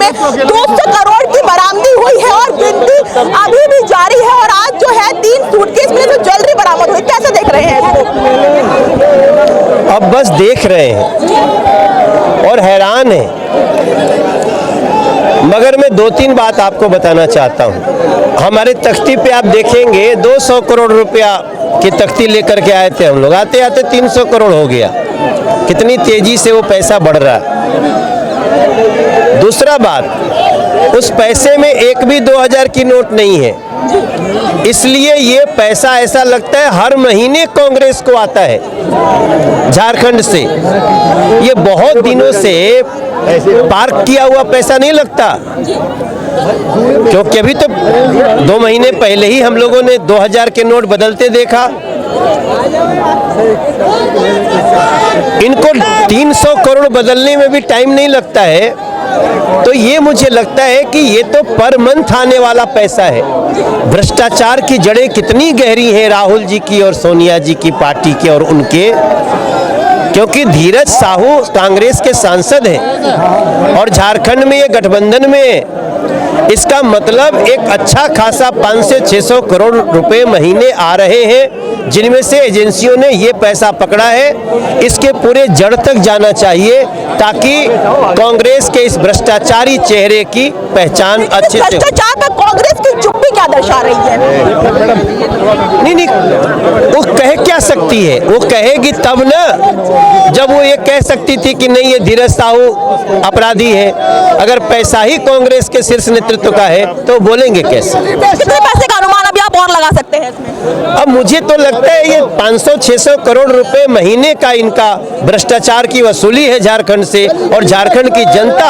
में 200 करोड़ की बरामदी हुई है और गिनती अभी भी जारी है। और आज जो है 3 सूटकेस में जो ज्वेलरी बरामद हुई, कैसे देख रहे हैं इसको? अब बस देख रहे हैं और हैरान हैं। मगर मैं 2-3 बात आपको बताना चाहता हूँ। हमारे तख्ती पे आप देखेंगे 200 करोड़ रुपया की तख्ती लेकर के आए थे हम लोग, आते आते 300 करोड़ हो गया। कितनी तेजी से वो पैसा बढ़ रहा है। दूसरा बात, उस पैसे में एक भी 2000 की नोट नहीं है, इसलिए ये पैसा ऐसा लगता है हर महीने कांग्रेस को आता है झारखंड से। ये बहुत दिनों से पार्क किया हुआ पैसा नहीं लगता, क्योंकि अभी तो 2 महीने पहले ही हम लोगों ने 2000 के नोट बदलते देखा। इनको 300 करोड़ बदलने में भी टाइम नहीं लगता है, तो ये मुझे लगता है कि ये तो पर मंथ आने वाला पैसा है। भ्रष्टाचार की जड़ें कितनी गहरी हैं राहुल जी की और सोनिया जी की पार्टी के और उनके, क्योंकि धीरज साहू कांग्रेस के सांसद हैं और झारखंड में ये गठबंधन में, इसका मतलब एक अच्छा खासा 500 से 600 करोड़ रुपए महीने आ रहे हैं, जिनमें से एजेंसियों ने ये पैसा पकड़ा है। इसके पूरे जड़ तक जाना चाहिए ताकि कांग्रेस के इस भ्रष्टाचारी चेहरे की पहचान अच्छे से। भ्रष्टाचार पर कांग्रेस की चुप्पी क्या दर्शा रही है? नहीं, वो कह क्या सकती है? वो कहेगी तब ना, जब वो ये कह सकती थी कि नहीं ये धीरज साहू अपराधी है। अगर पैसा ही कांग्रेस के शीर्ष नेतृत्व का है तो बोलेंगे कैसे? कितने पैसे का अनुमान अभी आप और लगा सकते हैं इसमें? अब मुझे तो लगता है ये 500-600 करोड़ रुपए महीने का इनका भ्रष्टाचार की वसूली है झारखंड से, और झारखंड की जनता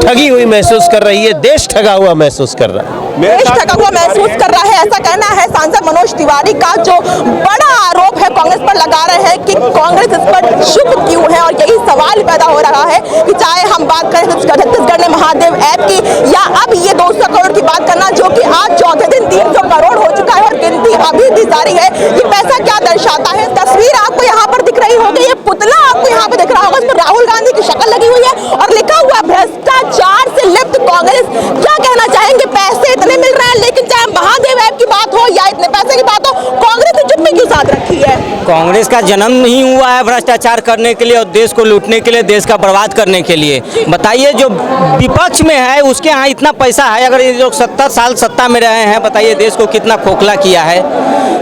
ठगी हुई महसूस कर रही है, देश ठगा हुआ महसूस कर रहा है। देश ठगा हुआ महसूस कर रहा है, ऐसा कहना है सांसद मनोज तिवारी का, जो बड़ा आरोप है कांग्रेस पर लगा रहे हैं कि कांग्रेस इस पर चुप क्यों है। और यही सवाल पैदा हो रहा है कि चाहे हम बात करें छत्तीसगढ़ में महादेव ऐप की, या अब ये 200 करोड़ की बात करना, जो कि आज चौथे दिन 300 करोड़ हो चुका है और गिनती अभी भी जारी है। ये पैसा क्या दर्शाता है? तस्वीर आपको यहाँ पर दिख रही होगी, ये पुतला आपको यहाँ पे दिख रहा होगा, उस पर राहुल गांधी की शक्ल लगी हुई है और लिखा हुआ भ्रष्टाचार से लिप्त कांग्रेस। क्या कहना चाहेंगे? पैसे इतने मिल रहे हैं, लेकिन चाहे महादेव ऐप की बात हो या इतने पैसे की बात हो, कांग्रेस ने चुप्पी क्यों साध रखी है? कांग्रेस का जन्म नहीं हुआ है भ्रष्टाचार करने के लिए और देश को लूटने के लिए, देश का बर्बाद करने के लिए। बताइए, जो विपक्ष में है उसके यहाँ इतना पैसा है, अगर ये लोग 70 साल सत्ता में रहे हैं, बताइए देश को कितना खोखला किया है।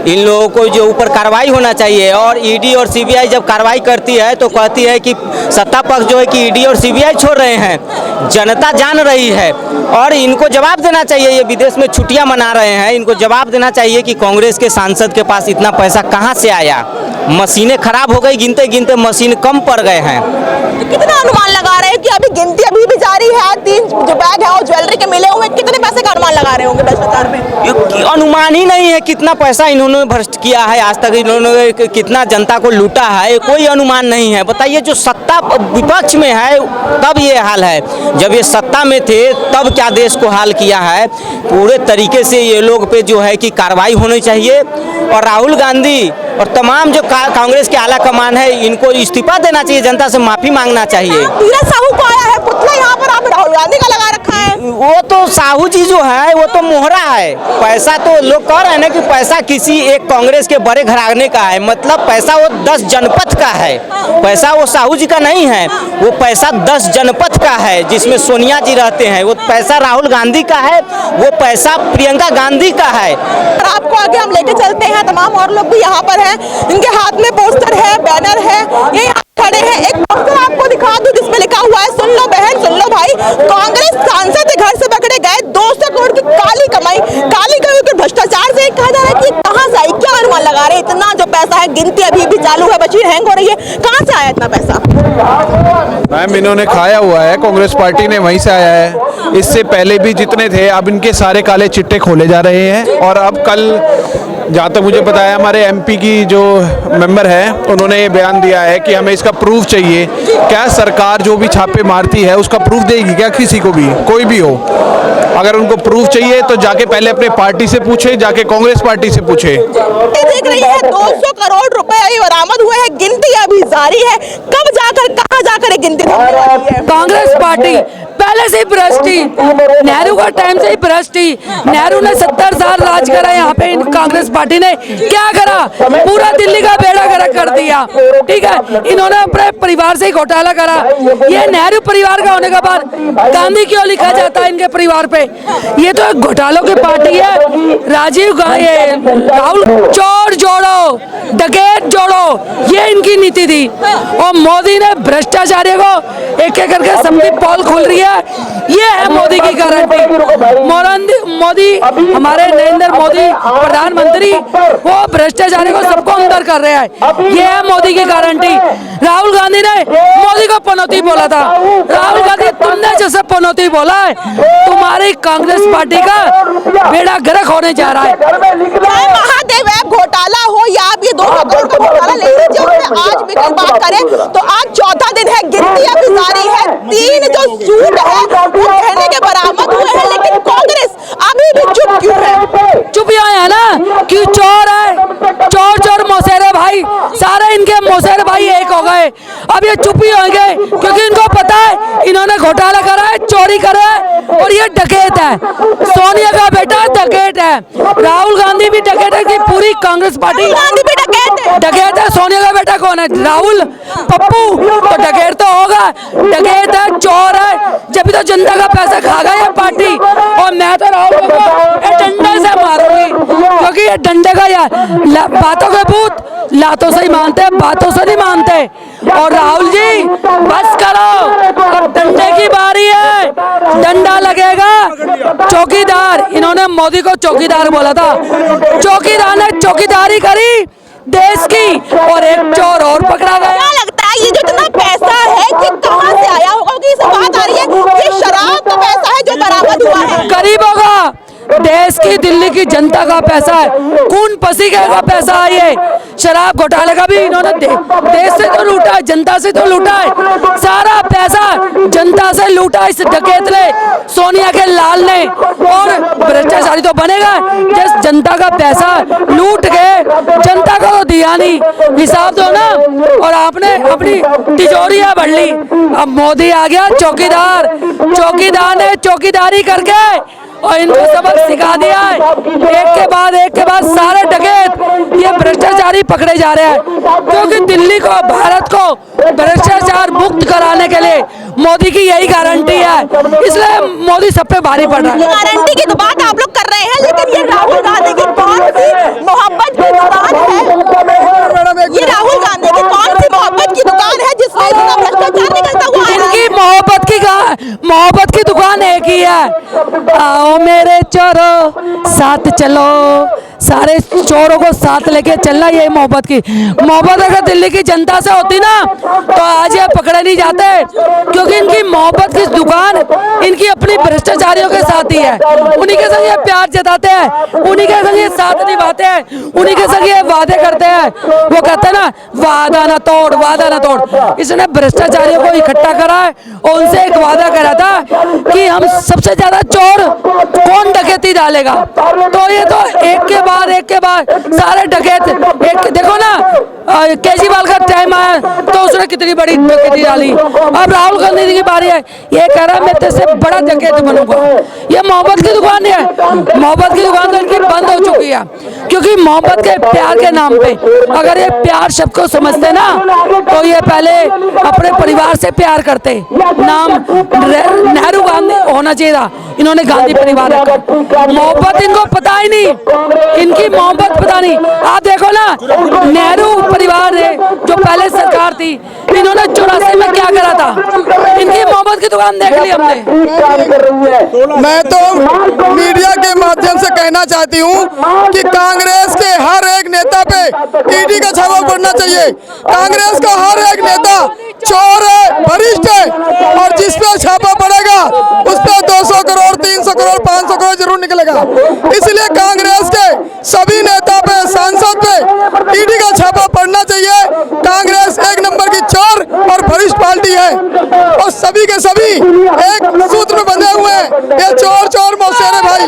इन लोगों को जो ऊपर कार्रवाई होना चाहिए, और ईडी और सीबीआई जब कार्रवाई करती है तो कहती है कि सत्ता पक्ष जो है कि ईडी और सीबीआई छोड़ रहे हैं, जनता जान रही है और इनको जवाब देना चाहिए। ये विदेश में छुट्टियां मना रहे हैं, इनको जवाब देना चाहिए कि कांग्रेस के सांसद के पास इतना पैसा कहां से आया। मशीनें खराब हो गई, गिनते गिनते मशीन कम पड़ गए हैं। तो कितना अनुमान लगा रहे हैं कि अभी गिनती अभी भी जारी है? 3 जो बैग है और ज्वेलरी के मिले हुए, कितने पैसे का अनुमान लगा रहे होंगे भ्रष्टाचार में? अनुमान ही नहीं है कितना पैसा इन्होंने भ्रष्ट किया है, आज तक इन्होंने कितना जनता को लूटा है, कोई अनुमान नहीं है। बताइए, जो सत्ता विपक्ष में है तब ये हाल है, जब ये सत्ता में थे तब क्या देश को हाल किया है। पूरे तरीके से ये लोग पे जो है कि कार्रवाई होनी चाहिए और राहुल गांधी और तमाम जो कांग्रेस के आला कमान है इनको इस्तीफा देना चाहिए, जनता से माफी मांगना चाहिए। धीरज साहू को आया है पुतला यहाँ पर, आप राहुल गांधी का लगा रखा है। वो तो साहू जी जो है वो तो मोहरा है। पैसा तो लोग कह रहे हैं ना कि पैसा किसी एक कांग्रेस के बड़े घराने का है, मतलब पैसा वो 10 जनपद का है। पैसा वो साहू जी का नहीं है, वो पैसा 10 जनपद का है जिसमें सोनिया जी रहते हैं। वो पैसा राहुल गांधी का है, वो पैसा प्रियंका गांधी का है। और आपको आगे हम लेके चलते हैं, तमाम और लोग भी यहाँ पर हैं, इनके हाथ में पोस्टर है, बैनर है, ये खड़े हैं। एक पोस्टर आपको दिखा दूं जिसमें लिखा हुआ है, सुन लो बहन सुन लो भाई, कांग्रेस सांसद के घर से पकड़े गए 200 करोड़ की काली कमाई भ्रष्टाचार से। कहा जा रहा है कि कहां से आई, क्या अनुमान लगा रहे हैं? इतना जो पैसा है, गिनती अभी भी चालू है, मशीन हैंग हो रही है, कहां से आया इतना पैसा? मैम, इन्होंने खाया हुआ है, कांग्रेस पार्टी ने वहीं से आया है। इससे पहले भी जितने थे, अब इनके सारे काले चिट्टे खोले जा रहे हैं। और अब कल जहाँ तक मुझे पता है, हमारे एमपी की जो मेंबर है उन्होंने ये बयान दिया है कि हमें इसका प्रूफ चाहिए। क्या सरकार जो भी छापे मारती है उसका प्रूफ देगी क्या? किसी को भी, कोई भी हो, अगर उनको प्रूफ चाहिए तो जाके पहले अपने पार्टी से पूछे, जाके कांग्रेस पार्टी से पूछे। देख रही है 200 करोड़ रुपए बरामद हुए हैं, गिनती अभी जारी है। कब जाकर कहां जाकर गिनती होने वाली है? कांग्रेस पार्टी पहले से ही भ्रष्ट ही, नेहरू का टाइम से ही भ्रष्ट ही। नेहरू ने 70 साल राज करा यहाँ पे, इन कांग्रेस पार्टी ने क्या करा? पूरा दिल्ली का बेड़ा गर्क कर दिया, ठीक है। इन्होंने अपने परिवार से ही घोटाला करा। ये नेहरू परिवार का होने के बाद गांधी क्यों लिखा जाता है इनके परिवार पे? ये तो एक घोटालों की पार्टी है। राहुल चोर जोड़ो, डकैत जोड़ो, ये इनकी नीति थी। और मोदी ने भ्रष्टाचारियों को एक एक करके सबकी पोल खुल रही है। ये है मोदी की गारंटी। मोदी, हमारे नरेंद्र मोदी प्रधानमंत्री, वो भ्रष्टाचारी को सबको अंदर कर रहे हैं। ये है मोदी की गारंटी। राहुल गांधी ने मोदी को पनौती बोला था। राहुल गांधी, तुमने जैसे पनौती बोला है, तुम्हारी कांग्रेस पार्टी का बेड़ा गर्क होने जा रहा है। चाहे महादेव ऐप घोटाला हो या आप ये 200 करोड़ का घोटाला ले लीजिए, उसमें आज भी अगर बात करें तो आज चौथा दिन है, गिनती अभी जारी है। 3 जो सूट है वो कहने के बरामद हुए हैं, लेकिन कांग्रेस अभी भी चुप क्यों है? चुप यहाँ है ना कि चोर है, चोर चोर मौसेरे भाई, सारे इनके मौसेरे भाई एक हो गए। अब ये चुप ही होंगे क्योंकि इनको पता है इन्होंने घोटाला करा है, चोरी करा है और ये डकैत है। सोनिया का बेटा डकैत है, राहुल गांधी भी डकैत है कि पूरी कांग्रेस पार्टी डकैत है। सोनिया का बेटा कौन है? राहुल, पप्पू, तो डकैत तो होगा, डकैत है, चोर है, जब तो जनता का पैसा खा गया ये पार्टी। और मैं तो राहुल को डंडे से मारूंगी क्योंकि ये डंडे का यार बातों के भूत लातों से ही मानते हैं, बातों से नहीं मानते। और राहुल जी बस करो, अब डंडे की बारी है, डंडा लगेगा। चौकीदार, इन्होंने मोदी को चौकीदार बोला था, चौकीदार ने चौकीदारी करी देश की और एक चोर और पकड़ा गया। क्या लगता है ये जो इतना पैसा है कि कहां से आया होगा? क्योंकि इस बात आ रही है कि शराब का पैसा है जो बरामद हुआ है। गरीबों का, देश की, दिल्ली की जनता का पैसा है, खून पसीने का पैसा है। ये शराब घोटाले का भी इन्होंने देश से तो लूटा है, जनता से तो लूटा है, सारा पैसा जनता से लूटा इस डकैत ने, सोनिया के लाल ने। और भ्रष्टाचारी तो बनेगा जिस जनता का पैसा लूट के जनता को तो दिया नहीं, हिसाब दो ना। और आपने अपनी तिजोरियां भर ली। अब मोदी आ गया चौकीदार, चौकीदार ने चौकीदारी करके और इनको सबक सिखा दिया है। एक के बाद सारे डकैत ये भ्रष्टाचारी पकड़े जा रहे हैं क्योंकि दिल्ली को, भारत को भ्रष्टाचार मुक्त कराने के लिए मोदी की यही गारंटी है, इसलिए मोदी सब पे भारी पड़ रहा है। गारंटी की तो बात आप लोग कर रहे हैं, लेकिन ये राहुल गांधी की कौन सी मोहब्बत की दुकान है? ये राहुल गांधी की कौन सी मोहब्बत की दुकान है जिसमें इतना भ्रष्टाचार निकलता हुआ है? इनकी मोहब्बत की दुकान एक ही है, आओ मेरे चोरों साथ चलो, सारे चोरों को साथ लेके चलना। ये मोहब्बत अगर दिल्ली की जनता से होती ना तो आज ये पकड़े नहीं जाते, क्योंकि इनकी मोहब्बत की दुकान इनकी अपनी भ्रष्टाचारियों के साथ ही है। उन्हीं के संग ये प्यार जताते हैं, उन्हीं के संग ये साथ निभाते हैं, उन्हीं के संग ये वादे करते हैं। वो कहते हैं ना, वादा ना तोड़, वादा ना तोड़। इसने भ्रष्टाचारियों को इकट्ठा करा है और उनसे एक वादा करा था कि हम सबसे ज्यादा चोर कौन डकैती डालेगा। तो ये तो एक के बाद सारे डकैत, एक देखो ना केजरीवाल का टाइम आया तो उसने कितनी बड़ी डकैती डाली। अब राहुल गांधी की बारी है, ये कह रहा है मैं तेरे से बड़ा डकैत बनूंगा। ये मोहब्बत की दुकान है, मोहब्बत की दुकान तो इनकी बंद हो चुकी है क्योंकि मोहब्बत के प्यार के नाम पे अगर ये प्यार शब्द को समझते ना तो ये पहले अपने परिवार से प्यार करते। नाम नेहरू गांधी होना चाहिए था, इन्होंने गांधी परिवार रखा। मोहब्बत इनको पता ही नहीं, इनकी मोहब्बत पता नहीं। आप देखो ना, नेहरू परिवार ने जो पहले सरकार थी, इन्होंने 84 में क्या करा था, इनकी मोहब्बत की दुकान देख ली हमने। मैं तो मीडिया के माध्यम से कहना चाहती हूँ कि कांग्रेस के हर एक नेता पे ईडी का छापा पड़ना चाहिए। कांग्रेस का हर एक नेता चोर है, भ्रष्ट है, और जिस पे छापा पड़ेगा उस पे 200 करोड़, 300 करोड़, 500 करोड़ जरूर निकलेगा। इसलिए कांग्रेस के सभी नेता पे, सांसद पे ईडी का छापा पड़ना चाहिए। कांग्रेस एक नंबर की चोर और भ्रष्ट पार्टी है और सभी के सभी एक सूत्र में बंधे हुए हैं। ये चोर चोर मौसेरे भाई।